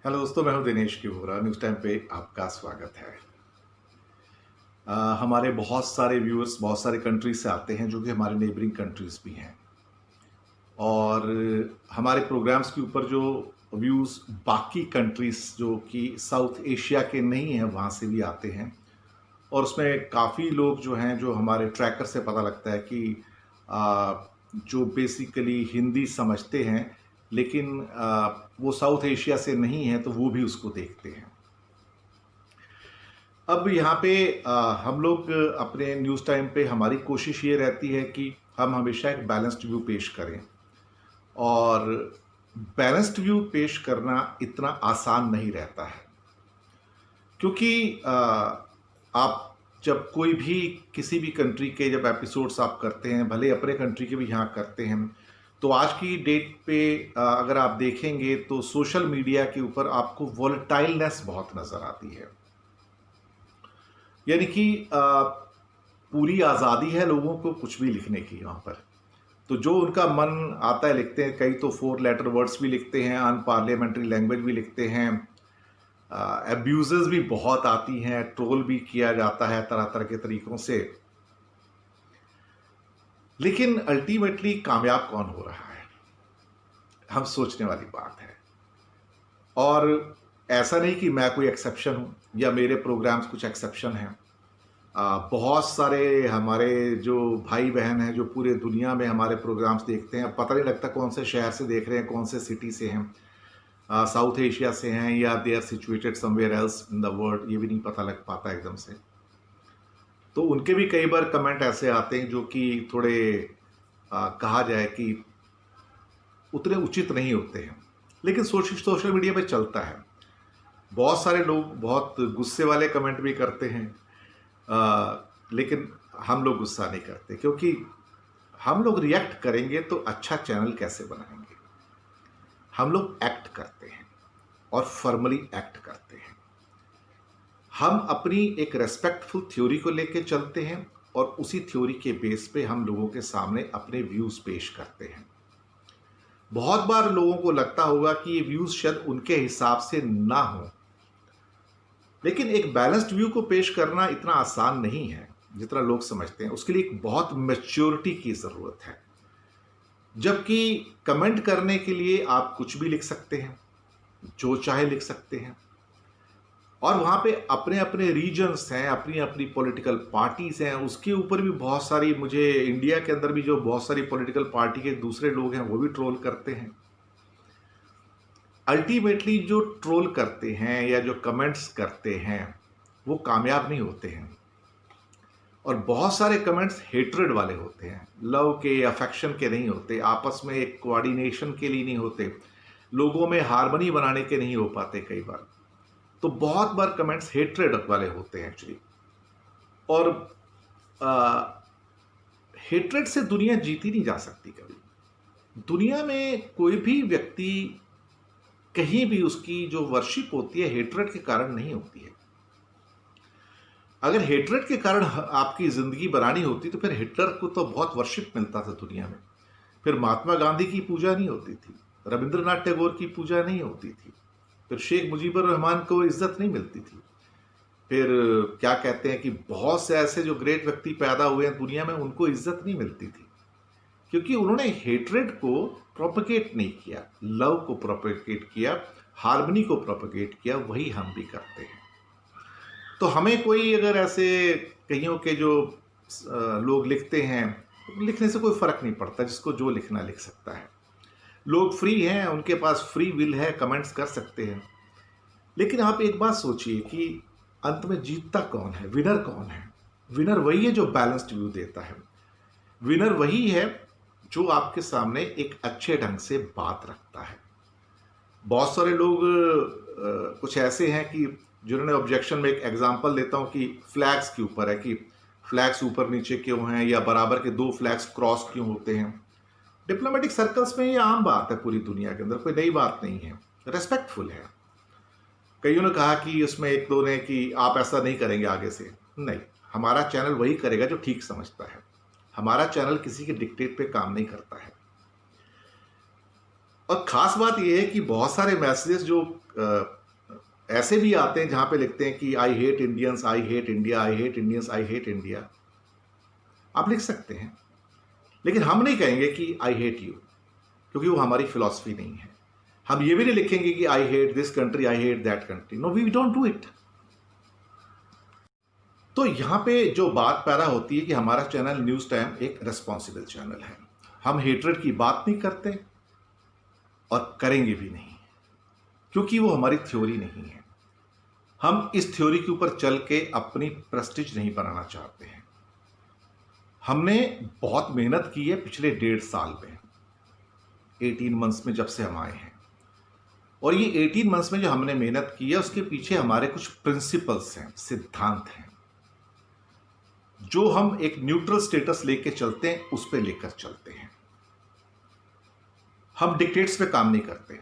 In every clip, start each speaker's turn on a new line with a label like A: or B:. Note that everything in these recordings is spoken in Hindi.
A: हेलो दोस्तों, मैं हूं दिनेश की वोरा। न्यूज़ टाइम पे आपका स्वागत है। हमारे बहुत सारे व्यूअर्स बहुत सारे कंट्रीज से आते हैं जो कि हमारे नेबरिंग कंट्रीज भी हैं, और हमारे प्रोग्राम्स के ऊपर जो व्यूज़ बाकी कंट्रीज जो कि साउथ एशिया के नहीं हैं वहाँ से भी आते हैं। और उसमें काफ़ी लोग जो हैं, जो हमारे ट्रैकर से पता लगता है कि आ, जो बेसिकली हिंदी समझते हैं, लेकिन वो साउथ एशिया से नहीं है, तो वो भी उसको देखते हैं। अब यहाँ पे हम लोग अपने न्यूज़ टाइम पे हमारी कोशिश ये रहती है कि हम हमेशा एक बैलेंस्ड व्यू पेश करें, और बैलेंस्ड व्यू पेश करना इतना आसान नहीं रहता है, क्योंकि आप जब कोई भी किसी भी कंट्री के जब एपिसोड्स आप करते हैं, भले अपने कंट्री के भी यहाँ करते हैं, तो आज की डेट पे अगर आप देखेंगे तो सोशल मीडिया के ऊपर आपको वॉलेटाइलनेस बहुत नज़र आती है। यानी कि पूरी आज़ादी है लोगों को कुछ भी लिखने की यहाँ पर। तो जो उनका मन आता है लिखते हैं। कई तो 4 लेटर वर्ड्स भी लिखते हैं, अनपार्लियामेंट्री लैंग्वेज भी लिखते हैं, एब्यूजेस भी बहुत आती हैं, ट्रोल भी किया जाता है तरह तरह के तरीक़ों से। लेकिन अल्टीमेटली कामयाब कौन हो रहा है, हम सोचने वाली बात है। और ऐसा नहीं कि मैं कोई एक्सेप्शन हूँ या मेरे प्रोग्राम्स कुछ एक्सेप्शन हैं। बहुत सारे हमारे जो भाई बहन हैं जो पूरे दुनिया में हमारे प्रोग्राम्स देखते हैं, पता नहीं लगता कौन से शहर से देख रहे हैं, कौन से सिटी से हैं, साउथ एशिया से हैं या they are situated somewhere else in the world, ये भी नहीं पता लग पाता एकदम से। तो उनके भी कई बार कमेंट ऐसे आते हैं जो कि थोड़े कहा जाए कि उतने उचित नहीं होते हैं, लेकिन सोशल मीडिया पे चलता है। बहुत सारे लोग बहुत गुस्से वाले कमेंट भी करते हैं, लेकिन हम लोग गुस्सा नहीं करते, क्योंकि हम लोग रिएक्ट करेंगे तो अच्छा चैनल कैसे बनाएंगे। हम लोग एक्ट करते हैं और फॉर्मली एक्ट करते हैं। हम अपनी एक रेस्पेक्टफुल थ्योरी को लेके चलते हैं और उसी थ्योरी के बेस पे हम लोगों के सामने अपने व्यूज़ पेश करते हैं। बहुत बार लोगों को लगता होगा कि ये व्यूज़ शायद उनके हिसाब से ना हो, लेकिन एक बैलेंस्ड व्यू को पेश करना इतना आसान नहीं है जितना लोग समझते हैं। उसके लिए एक बहुत मैच्योरिटी की ज़रूरत है। जबकि कमेंट करने के लिए आप कुछ भी लिख सकते हैं, जो चाहे लिख सकते हैं, और वहाँ पे अपने अपने रीजन्स हैं, अपनी अपनी पॉलिटिकल पार्टीज़ हैं, उसके ऊपर भी बहुत सारी, मुझे इंडिया के अंदर भी जो बहुत सारी पॉलिटिकल पार्टी के दूसरे लोग हैं वो भी ट्रोल करते हैं। अल्टीमेटली जो ट्रोल करते हैं या जो कमेंट्स करते हैं वो कामयाब नहीं होते हैं, और बहुत सारे कमेंट्स हेट्रेड वाले होते हैं, लव के, अफेक्शन के नहीं होते, आपस में एक कोऑर्डिनेशन के लिए नहीं होते, लोगों में हार्मनी बनाने के नहीं हो पाते कई बार। तो बहुत बार कमेंट्स हेट्रेड वाले होते हैं एक्चुअली। और हेट्रेड से दुनिया जीती नहीं जा सकती कभी। दुनिया में कोई भी व्यक्ति कहीं भी उसकी जो वर्शिप होती है हेट्रेड के कारण नहीं होती है। अगर हेट्रेड के कारण आपकी ज़िंदगी बनानी होती तो फिर हिटलर को तो बहुत वर्शिप मिलता था दुनिया में, फिर महात्मा गांधी की पूजा नहीं होती थी, रविंद्रनाथ टैगोर की पूजा नहीं होती थी, फिर शेख मुजीबुर रहमान को इज्जत नहीं मिलती थी, फिर क्या कहते हैं कि बहुत से ऐसे जो ग्रेट व्यक्ति पैदा हुए हैं दुनिया में, उनको इज्जत नहीं मिलती थी, क्योंकि उन्होंने हेट्रेड को प्रोपगेट नहीं किया, लव को प्रोपगेट किया, हार्मनी को प्रोपगेट किया। वही हम भी करते हैं। तो हमें कोई अगर ऐसे कईयों के जो लोग लिखते हैं, लिखने से कोई फ़र्क नहीं पड़ता, जिसको जो लिखना लिख सकता है। लोग फ्री हैं, उनके पास फ्री विल है, कमेंट्स कर सकते हैं। लेकिन आप एक बात सोचिए कि अंत में जीतता कौन है, विनर कौन है? विनर वही है जो बैलेंस्ड व्यू देता है। विनर वही है जो आपके सामने एक अच्छे ढंग से बात रखता है। बहुत सारे लोग कुछ ऐसे हैं कि जिन्होंने ऑब्जेक्शन में, एक एग्जांपल देता हूं कि फ्लैग्स के ऊपर है कि फ्लैग्स ऊपर नीचे क्यों हैं, या बराबर के 2 फ्लैग्स क्रॉस क्यों होते हैं। डिप्लोमेटिक सर्कल्स में ये आम बात है, पूरी दुनिया के अंदर कोई नई बात नहीं है, रेस्पेक्टफुल है। कईयों ने कहा कि उसमें एक दो ने कि आप ऐसा नहीं करेंगे आगे से। नहीं, हमारा चैनल वही करेगा जो ठीक समझता है। हमारा चैनल किसी के डिक्टेट पे काम नहीं करता है। और ख़ास बात यह है कि बहुत सारे मैसेजेस जो ऐसे भी आते हैं जहां पे लिखते हैं कि I hate Indians, I hate India, I hate Indians, I hate India. आप लिख सकते हैं, लेकिन हम नहीं कहेंगे कि आई हेट यू, क्योंकि वो हमारी फिलॉसफी नहीं है। हम ये भी नहीं लिखेंगे कि I hate this country, I hate that country. No, we don't do it. तो यहां पे जो बात पैदा होती है कि हमारा चैनल न्यूज टाइम एक रेस्पॉन्सिबल चैनल है। हम हेटरेड की बात नहीं करते और करेंगे भी नहीं, क्योंकि वो हमारी थ्योरी नहीं है। हम इस थ्योरी के ऊपर चल के अपनी प्रेस्टीज नहीं बनाना चाहते हैं। हमने बहुत मेहनत की है पिछले 1.5 साल में, 18 मंथ्स में, जब से हम आए हैं। और ये 18 मंथ्स में जो हमने मेहनत की है, उसके पीछे हमारे कुछ प्रिंसिपल्स हैं, सिद्धांत हैं, जो हम एक न्यूट्रल स्टेटस लेके चलते हैं, उस पे लेकर चलते हैं। हम डिक्टेट्स पे काम नहीं करते।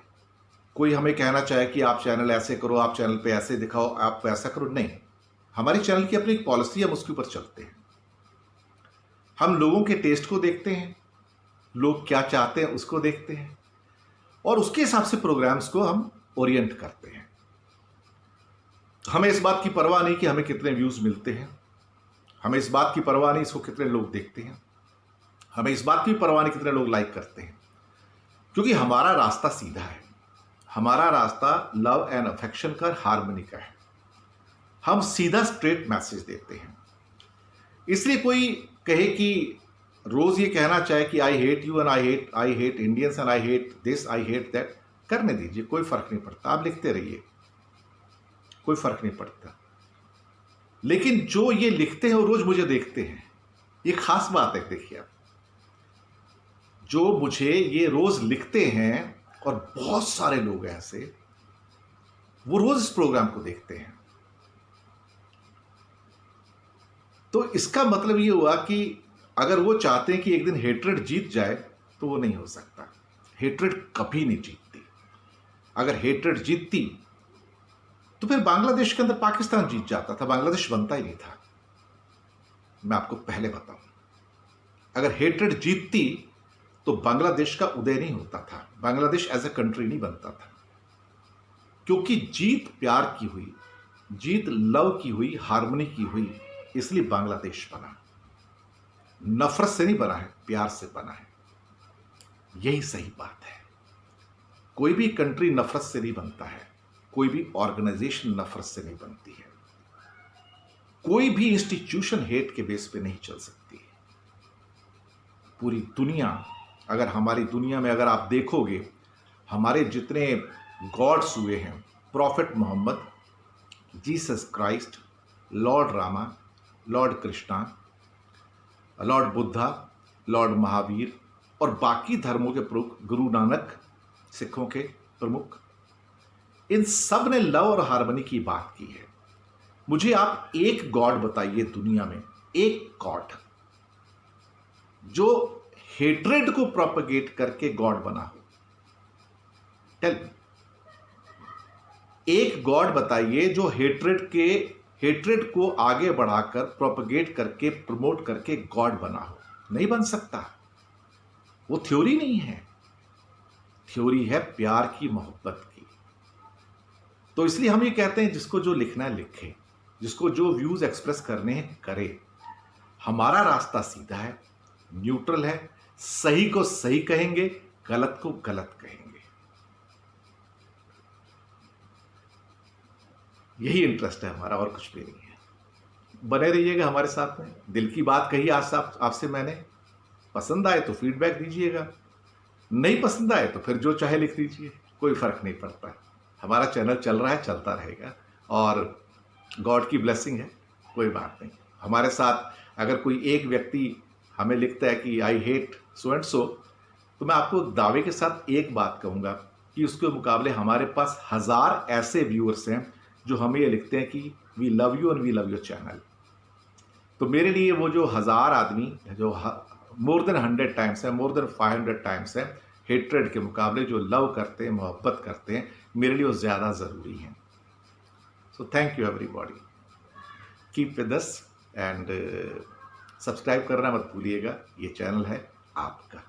A: कोई हमें कहना चाहे कि आप चैनल ऐसे करो, आप चैनल पे ऐसे दिखाओ, आप ऐसा करो, नहीं। हमारी चैनल की अपनी एक पॉलिसी, हम उसके ऊपर चलते हैं। हम लोगों के टेस्ट को देखते हैं, लोग क्या चाहते हैं उसको देखते हैं, और उसके हिसाब से प्रोग्राम्स को हम ओरिएंट करते हैं। हमें इस बात की परवाह नहीं कि हमें कितने व्यूज मिलते हैं, हमें इस बात की परवाह नहीं इसको कितने लोग देखते हैं, हमें इस बात की परवाह नहीं कितने लोग लाइक करते हैं, क्योंकि हमारा रास्ता सीधा है। हमारा रास्ता लव एंड अफेक्शन का, हार्मनी का है। हम सीधा स्ट्रेट मैसेज देते हैं। इसलिए कोई कहे कि रोज ये कहना चाहे कि I hate you and I hate Indians and I hate this, I hate that, करने दीजिए, कोई फर्क नहीं पड़ता। आप लिखते रहिए, कोई फर्क नहीं पड़ता। लेकिन जो ये लिखते हैं वो रोज मुझे देखते हैं, ये खास बात है। देखिए, आप जो मुझे ये रोज लिखते हैं, और बहुत सारे लोग ऐसे, वो रोज इस प्रोग्राम को देखते हैं। तो इसका मतलब ये हुआ कि अगर वो चाहते हैं कि एक दिन हेट्रेड जीत जाए, तो वो नहीं हो सकता। हेट्रेड कभी नहीं जीतती। अगर हेट्रेड जीतती तो फिर बांग्लादेश के अंदर पाकिस्तान जीत जाता था, बांग्लादेश बनता ही नहीं था। मैं आपको पहले बताऊं, अगर हेट्रेड जीतती तो बांग्लादेश का उदय नहीं होता था, बांग्लादेश एज ए कंट्री नहीं बनता था। क्योंकि जीत प्यार की हुई, जीत लव की हुई, हार्मनी की हुई, इसलिए बांग्लादेश बना। नफरत से नहीं बना है, प्यार से बना है। यही सही बात है। कोई भी कंट्री नफरत से नहीं बनता है, कोई भी ऑर्गेनाइजेशन नफरत से नहीं बनती है, कोई भी इंस्टीट्यूशन हेट के बेस पे नहीं चल सकती। पूरी दुनिया, अगर हमारी दुनिया में अगर आप देखोगे, हमारे जितने गॉड्स हुए हैं, prophet Mohammad, Jesus Christ, lord Rama, lord Krishna, lord Buddha, lord Mahavir, और बाकी धर्मों के प्रमुख, गुरु नानक, सिखों के प्रमुख, इन सब ने लव और हार्मनी की बात की है। मुझे आप एक गॉड बताइए दुनिया में, एक गॉड जो हेट्रेड को प्रोपगेट करके गॉड बना हो। टेल मी, एक गॉड बताइए जो हेट्रेड को आगे बढ़ाकर, प्रोपगेट करके, प्रमोट करके गॉड बना हो। नहीं बन सकता। वो थ्योरी नहीं है, थ्योरी है प्यार की, मोहब्बत की। तो इसलिए हम ये कहते हैं, जिसको जो लिखना है लिखे, जिसको जो व्यूज एक्सप्रेस करने हैं करे। हमारा रास्ता सीधा है, न्यूट्रल है, सही को सही कहेंगे, गलत को गलत कहेंगे। यही इंटरेस्ट है हमारा, और कुछ भी नहीं है। बने रहिएगा हमारे साथ में। दिल की बात कही आज आपसे मैंने, पसंद आए तो फीडबैक दीजिएगा, नहीं पसंद आए तो फिर जो चाहे लिख दीजिए, कोई फर्क नहीं पड़ता। हमारा चैनल चल रहा है, चलता रहेगा, और गॉड की ब्लेसिंग है, कोई बात नहीं। हमारे साथ अगर कोई एक व्यक्ति हमें लिखता है कि I hate so and so, तो मैं आपको दावे के साथ एक बात कहूँगा कि उसके मुकाबले हमारे पास 1000 ऐसे व्यूअर्स हैं जो हमें ये लिखते हैं कि we love you and we love your channel. तो मेरे लिए वो जो 1000 आदमी जो मोर देन 100 टाइम्स है, मोर देन 500 टाइम्स है, हेट्रेड के मुकाबले जो लव करते हैं, मोहब्बत करते हैं, मेरे लिए वो ज़्यादा ज़रूरी हैं। So thank you everybody, keep with us and subscribe करना मत भूलिएगा। ये चैनल है आपका।